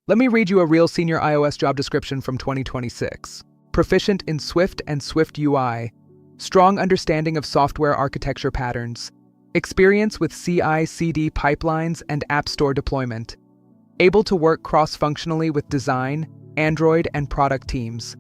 Let me read you a real senior iOS job description from 2026. Proficient in Swift and SwiftUI, strong understanding of software architecture patterns, experience with CICD pipelines and App Store deployment, able to work cross-functionally with design, Android, and product teams,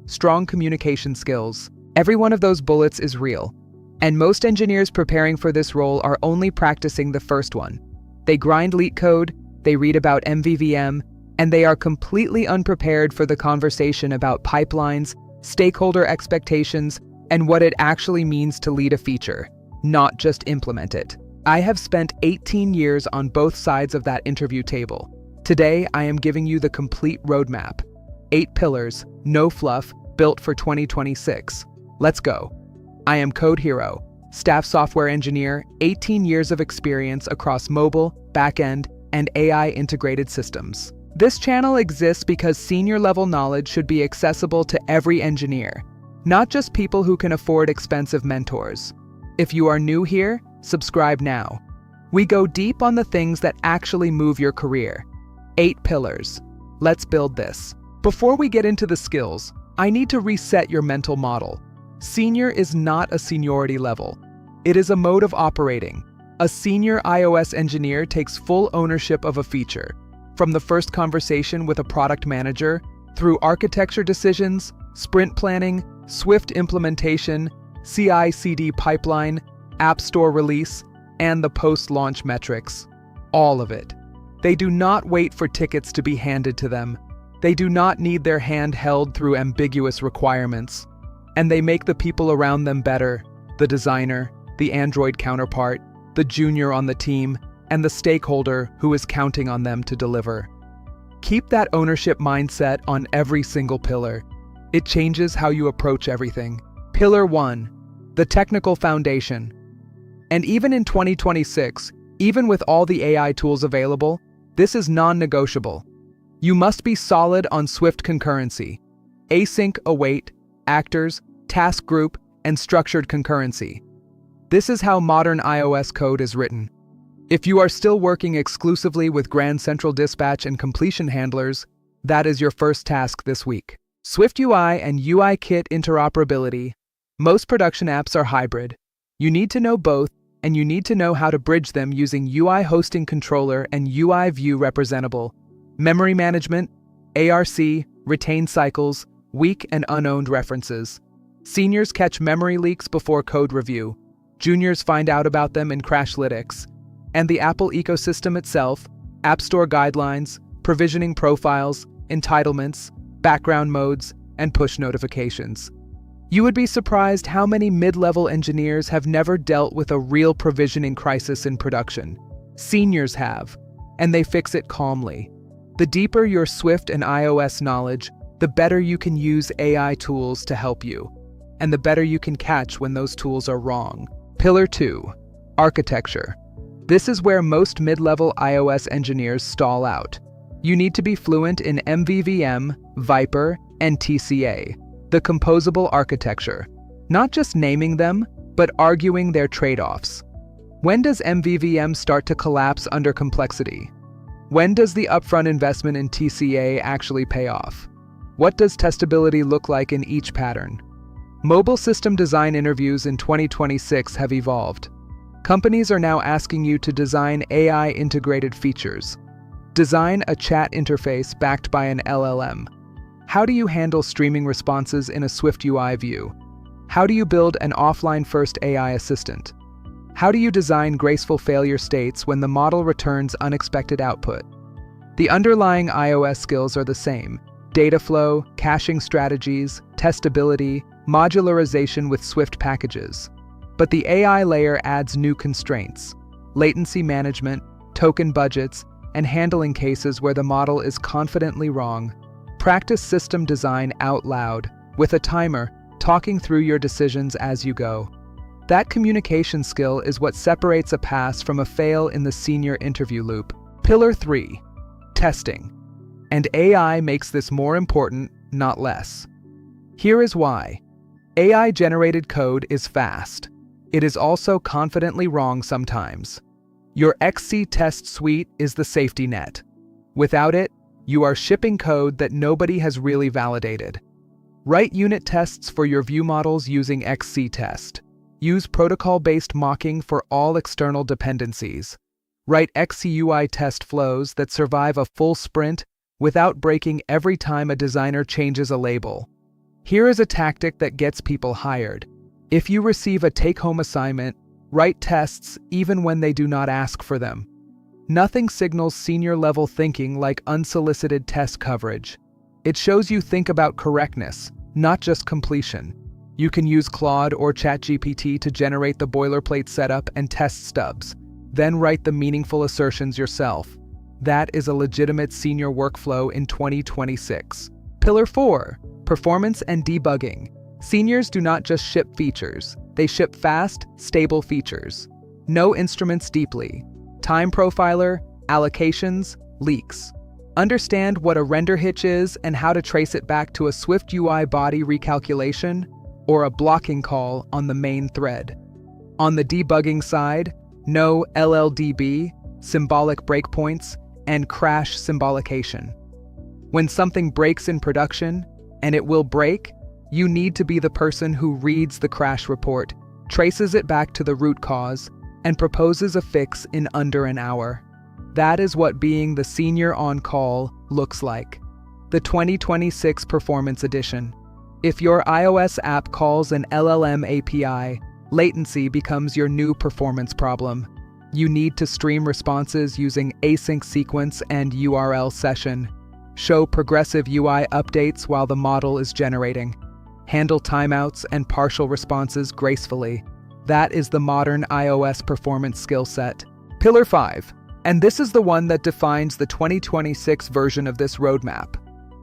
strong communication skills. Every one of those bullets is real, and most engineers preparing for this role are only practicing the first one. They grind LeetCode, they read about MVVM, and they are completely unprepared for the conversation about pipelines, stakeholder expectations, and what it actually means to lead a feature, not just implement it. I have spent 18 years on both sides of that interview table. Today, I am giving you the complete roadmap. 8 pillars, no fluff, built for 2026. Let's go. I am Code Hero, staff software engineer, 18 years of experience across mobile, backend, and AI integrated systems. This channel exists because senior-level knowledge should be accessible to every engineer, not just people who can afford expensive mentors. If you are new here, subscribe now. We go deep on the things that actually move your career. 8 pillars. Let's build this. Before we get into the skills, I need to reset your mental model. Senior is not a seniority level. It is a mode of operating. A senior iOS engineer takes full ownership of a feature, from the first conversation with a product manager, through architecture decisions, sprint planning, Swift implementation, CICD pipeline, App Store release, and the post-launch metrics. All of it. They do not wait for tickets to be handed to them. They do not need their hand held through ambiguous requirements. And they make the people around them better, the designer, the Android counterpart, the junior on the team, and the stakeholder who is counting on them to deliver. Keep that ownership mindset on every single pillar. It changes how you approach everything. Pillar 1, the technical foundation. And even in 2026, even with all the AI tools available, this is non-negotiable. You must be solid on Swift concurrency, async await, actors, TaskGroup, and structured concurrency. This is how modern iOS code is written. If you are still working exclusively with Grand Central Dispatch and completion handlers, that is your first task this week. SwiftUI and UIKit interoperability. Most production apps are hybrid. You need to know both, and you need to know how to bridge them using UI Hosting Controller and UI View Representable. Memory management, ARC, retain cycles, weak and unowned references. Seniors catch memory leaks before code review. Juniors find out about them in Crashlytics. And the Apple ecosystem itself, App Store guidelines, provisioning profiles, entitlements, background modes, and push notifications. You would be surprised how many mid-level engineers have never dealt with a real provisioning crisis in production. Seniors have, and they fix it calmly. The deeper your Swift and iOS knowledge, the better you can use AI tools to help you, and the better you can catch when those tools are wrong. Pillar 2, architecture. This is where most mid-level iOS engineers stall out. You need to be fluent in MVVM, Viper, and TCA, the composable architecture. Not just naming them, but arguing their trade-offs. When does MVVM start to collapse under complexity? When does the upfront investment in TCA actually pay off? What does testability look like in each pattern? Mobile system design interviews in 2026 have evolved. Companies are now asking you to design AI-integrated features. Design a chat interface backed by an LLM. How do you handle streaming responses in a SwiftUI view? How do you build an offline-first AI assistant? How do you design graceful failure states when the model returns unexpected output? The underlying iOS skills are the same: data flow, caching strategies, testability, modularization with Swift packages. But the AI layer adds new constraints: latency management, token budgets, and handling cases where the model is confidently wrong. Practice system design out loud, with a timer, talking through your decisions as you go. That communication skill is what separates a pass from a fail in the senior interview loop. Pillar 3, testing. And AI makes this more important, not less. Here is why. AI-generated code is fast. It is also confidently wrong sometimes. Your XCTest suite is the safety net. Without it, You are shipping code that nobody has really validated. Write unit tests for your view models using XCTest. Use protocol-based mocking for all external dependencies. Write XCUITest flows that survive a full sprint without breaking every time a designer changes a label. Here is a tactic that gets people hired. If you receive a take-home assignment, write tests even when they do not ask for them. Nothing signals senior-level thinking like unsolicited test coverage. It shows you think about correctness, not just completion. You can use Claude or ChatGPT to generate the boilerplate setup and test stubs, then write the meaningful assertions yourself. That is a legitimate senior workflow in 2026. Pillar 4. Performance and debugging. Seniors do not just ship features, they ship fast, stable features. Know instruments deeply. Time profiler, allocations, leaks. Understand what a render hitch is and how to trace it back to a SwiftUI body recalculation or a blocking call on the main thread. On the debugging side, know LLDB, symbolic breakpoints, and crash symbolication. When something breaks in production, and it will break, you need to be the person who reads the crash report, traces it back to the root cause, and proposes a fix in under an hour. That is what being the senior on call looks like. The 2026 Performance Edition. If your iOS app calls an LLM API, latency becomes your new performance problem. You need to stream responses using async sequence and URL session. Show progressive UI updates while the model is generating. Handle timeouts and partial responses gracefully. That is the modern iOS performance skill set. Pillar 5. And this is the one that defines the 2026 version of this roadmap.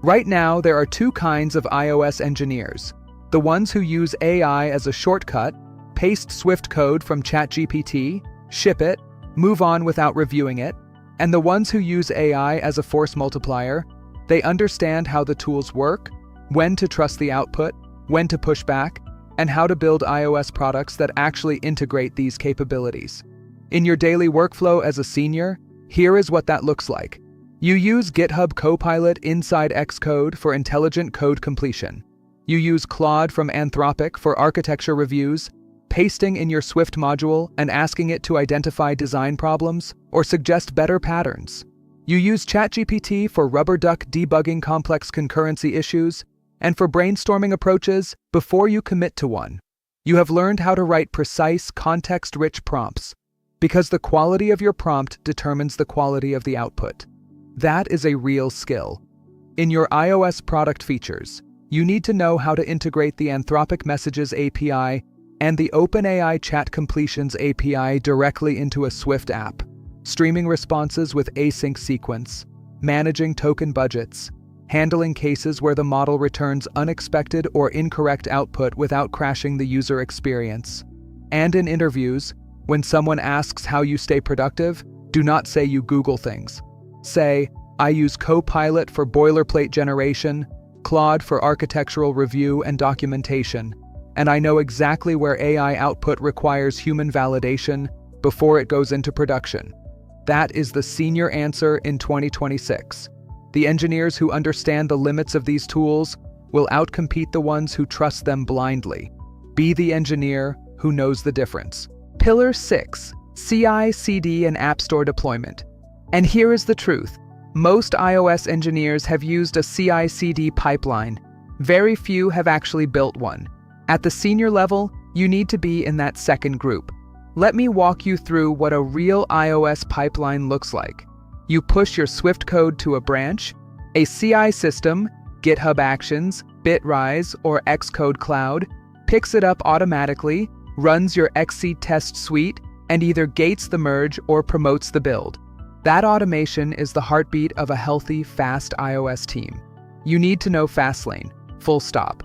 Right now, there are two kinds of iOS engineers. The ones who use AI as a shortcut, paste Swift code from ChatGPT, ship it, move on without reviewing it, and the ones who use AI as a force multiplier. They understand how the tools work, when to trust the output, when to push back, and how to build iOS products that actually integrate these capabilities. In your daily workflow as a senior, here is what that looks like. You use GitHub Copilot inside Xcode for intelligent code completion. You use Claude from Anthropic for architecture reviews, pasting in your Swift module and asking it to identify design problems or suggest better patterns. You use ChatGPT for rubber duck debugging complex concurrency issues, and for brainstorming approaches before you commit to one. You have learned how to write precise, context-rich prompts, because the quality of your prompt determines the quality of the output. That is a real skill. In your iOS product features, you need to know how to integrate the Anthropic Messages API and the OpenAI Chat Completions API directly into a Swift app, streaming responses with async sequence, managing token budgets, handling cases where the model returns unexpected or incorrect output without crashing the user experience. And in interviews, when someone asks how you stay productive, do not say you Google things. Say, I use Copilot for boilerplate generation, Claude for architectural review and documentation, and I know exactly where AI output requires human validation before it goes into production. That is the senior answer in 2026. The engineers who understand the limits of these tools will outcompete the ones who trust them blindly. Be the engineer who knows the difference. Pillar 6. CI/CD and App Store deployment. And here is the truth. Most iOS engineers have used a CI/CD pipeline. Very few have actually built one. At the senior level, you need to be in that second group. Let me walk you through what a real iOS pipeline looks like. You push your Swift code to a branch, a CI system, GitHub Actions, Bitrise, or Xcode Cloud, picks it up automatically, runs your XCTest suite, and either gates the merge or promotes the build. That automation is the heartbeat of a healthy, fast iOS team. You need to know Fastlane, full stop.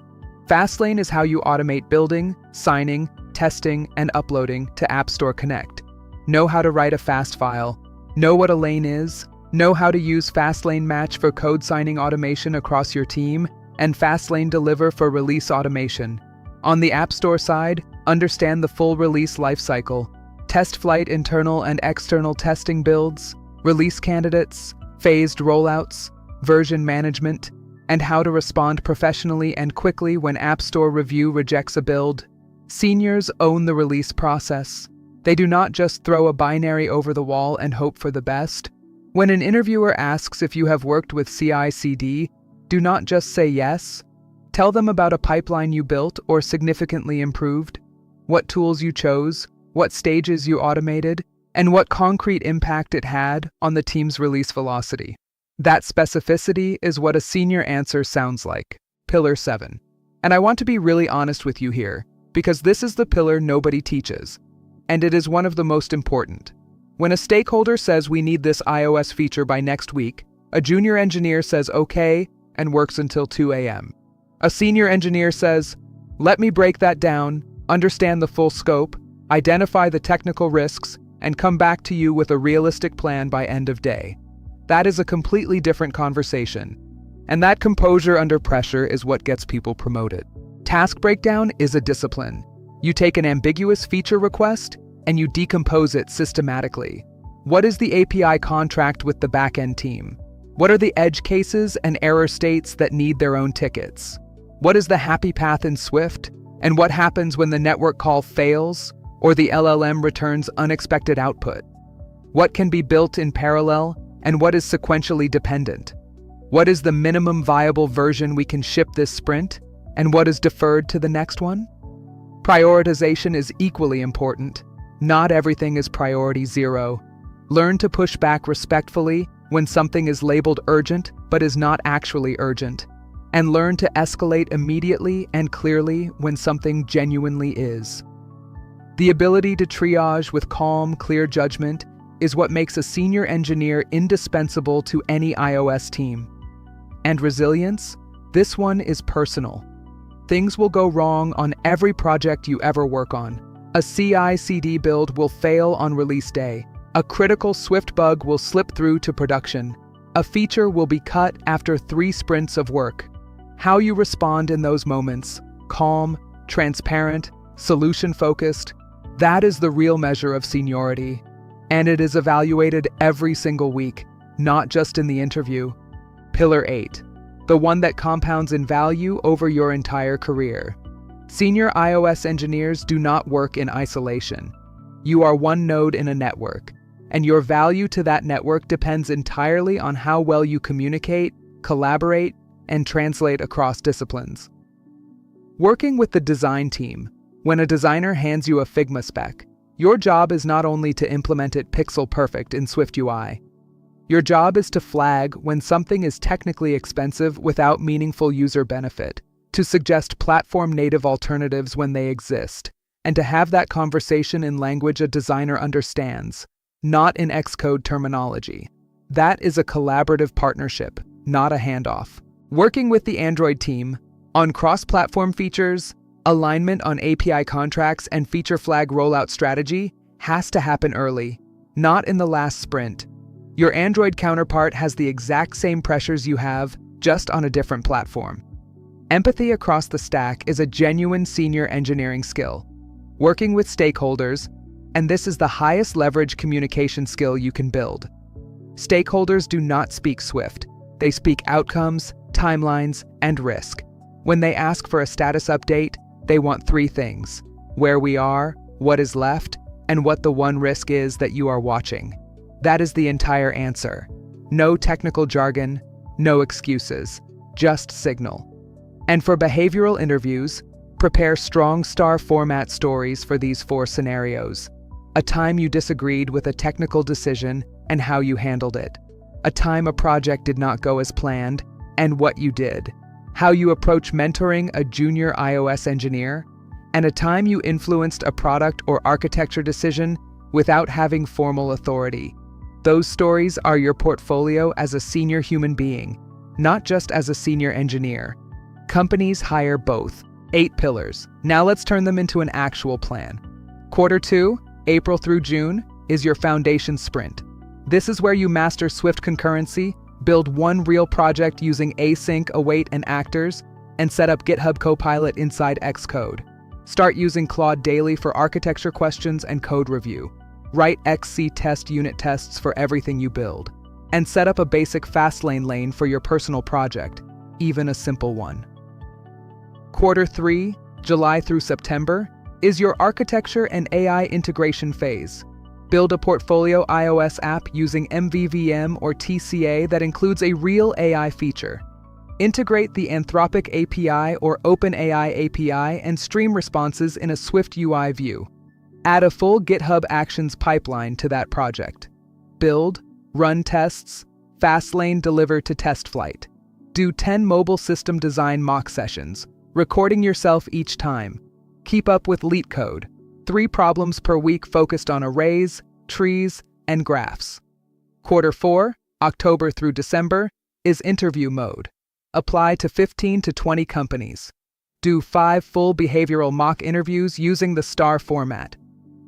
Fastlane is how you automate building, signing, testing, and uploading to App Store Connect. Know how to write a fast file, know what a lane is, know how to use Fastlane Match for code signing automation across your team, and Fastlane Deliver for release automation. On the App Store side, understand the full release lifecycle, test flight internal and external testing builds, release candidates, phased rollouts, version management, and how to respond professionally and quickly when App Store review rejects a build. Seniors own the release process. They do not just throw a binary over the wall and hope for the best. When an interviewer asks if you have worked with CICD, do not just say yes. Tell them about a pipeline you built or significantly improved, what tools you chose, what stages you automated, and what concrete impact it had on the team's release velocity. That specificity is what a senior answer sounds like. Pillar 7. And I want to be really honest with you here, because this is the pillar nobody teaches, and it is one of the most important. When a stakeholder says we need this iOS feature by next week, a junior engineer says okay and works until 2 a.m. A senior engineer says, let me break that down, understand the full scope, identify the technical risks, and come back to you with a realistic plan by end of day. That is a completely different conversation. And that composure under pressure is what gets people promoted. Task breakdown is a discipline. You take an ambiguous feature request and you decompose it systematically. What is the API contract with the backend team? What are the edge cases and error states that need their own tickets? What is the happy path in Swift? And what happens when the network call fails or the LLM returns unexpected output? What can be built in parallel and what is sequentially dependent? What is the minimum viable version we can ship this sprint and what is deferred to the next one? Prioritization is equally important. Not everything is priority 0. Learn to push back respectfully when something is labeled urgent but is not actually urgent. And learn to escalate immediately and clearly when something genuinely is. The ability to triage with calm, clear judgment is what makes a senior engineer indispensable to any iOS team. And resilience? This one is personal. Things will go wrong on every project you ever work on. A CICD build will fail on release day. A critical Swift bug will slip through to production. A feature will be cut after 3 sprints of work. How you respond in those moments, calm, transparent, solution-focused, that is the real measure of seniority. And it is evaluated every single week, not just in the interview. Pillar 8, the one that compounds in value over your entire career. Senior iOS engineers do not work in isolation. You are one node in a network, and your value to that network depends entirely on how well you communicate, collaborate, and translate across disciplines. Working with the design team, when a designer hands you a Figma spec, your job is not only to implement it pixel perfect in SwiftUI. Your job is to flag when something is technically expensive without meaningful user benefit, to suggest platform-native alternatives when they exist, and to have that conversation in language a designer understands, not in Xcode terminology. That is a collaborative partnership, not a handoff. Working with the Android team on cross-platform features, alignment on API contracts, and feature flag rollout strategy has to happen early, not in the last sprint. Your Android counterpart has the exact same pressures you have, just on a different platform. Empathy across the stack is a genuine senior engineering skill. Working with stakeholders, and this is the highest leverage communication skill you can build. Stakeholders do not speak Swift. They speak outcomes, timelines, and risk. When they ask for a status update, they want 3 things: where we are, what is left, and what the one risk is that you are watching. That is the entire answer. No technical jargon, no excuses, just signal. And for behavioral interviews, prepare strong star format stories for these 4 scenarios. A time you disagreed with a technical decision and how you handled it. A time a project did not go as planned and what you did. How you approach mentoring a junior iOS engineer. And a time you influenced a product or architecture decision without having formal authority. Those stories are your portfolio as a senior human being, not just as a senior engineer. Companies hire both. 8 pillars. Now let's turn them into an actual plan. Quarter 2, April through June, is your foundation sprint. This is where you master Swift concurrency, build one real project using async, await, and actors, and set up GitHub Copilot inside Xcode. Start using Claude daily for architecture questions and code review. Write XCTest unit tests for everything you build. and set up a basic Fastlane lane for your personal project, even a simple one. Quarter 3, July through September, is your architecture and AI integration phase. Build a portfolio iOS app using MVVM or TCA that includes a real AI feature. Integrate the Anthropic API or OpenAI API and stream responses in a SwiftUI view. Add a full GitHub Actions pipeline to that project. Build, run tests, Fastlane deliver to test flight. Do 10 mobile system design mock sessions, recording yourself each time. Keep up with LeetCode, 3 problems per week focused on arrays, trees, and graphs. Quarter 4, October through December, is interview mode. Apply to 15 to 20 companies. Do 5 full behavioral mock interviews using the STAR format.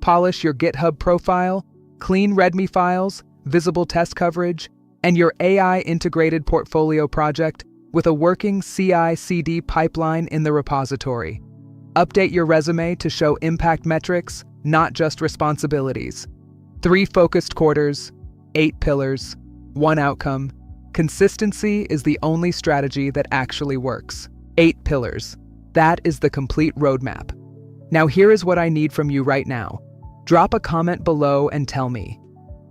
Polish your GitHub profile, clean README files, visible test coverage, and your AI-integrated portfolio project with a working CICD pipeline in the repository. Update your resume to show impact metrics, not just responsibilities. 3 focused quarters, 8 pillars, 1 outcome. Consistency is the only strategy that actually works. 8 pillars. That is the complete roadmap. Now here is what I need from you right now. Drop a comment below and tell me,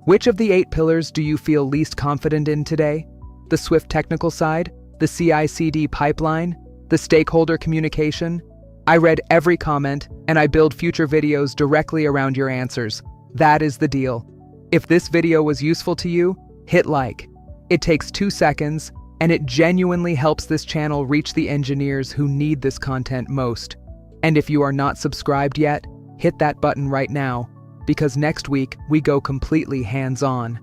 which of the 8 pillars do you feel least confident in today? The Swift technical side? The CI/CD pipeline? The stakeholder communication? I read every comment, and I build future videos directly around your answers. That is the deal. If this video was useful to you, hit like. It takes 2 seconds, and it genuinely helps this channel reach the engineers who need this content most. And if you are not subscribed yet, hit that button right now, because next week we go completely hands-on.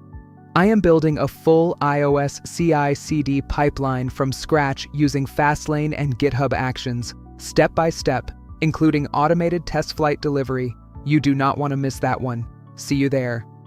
I am building a full iOS CI/CD pipeline from scratch using Fastlane and GitHub Actions, step by step, including automated test flight delivery. You do not want to miss that one. See you there.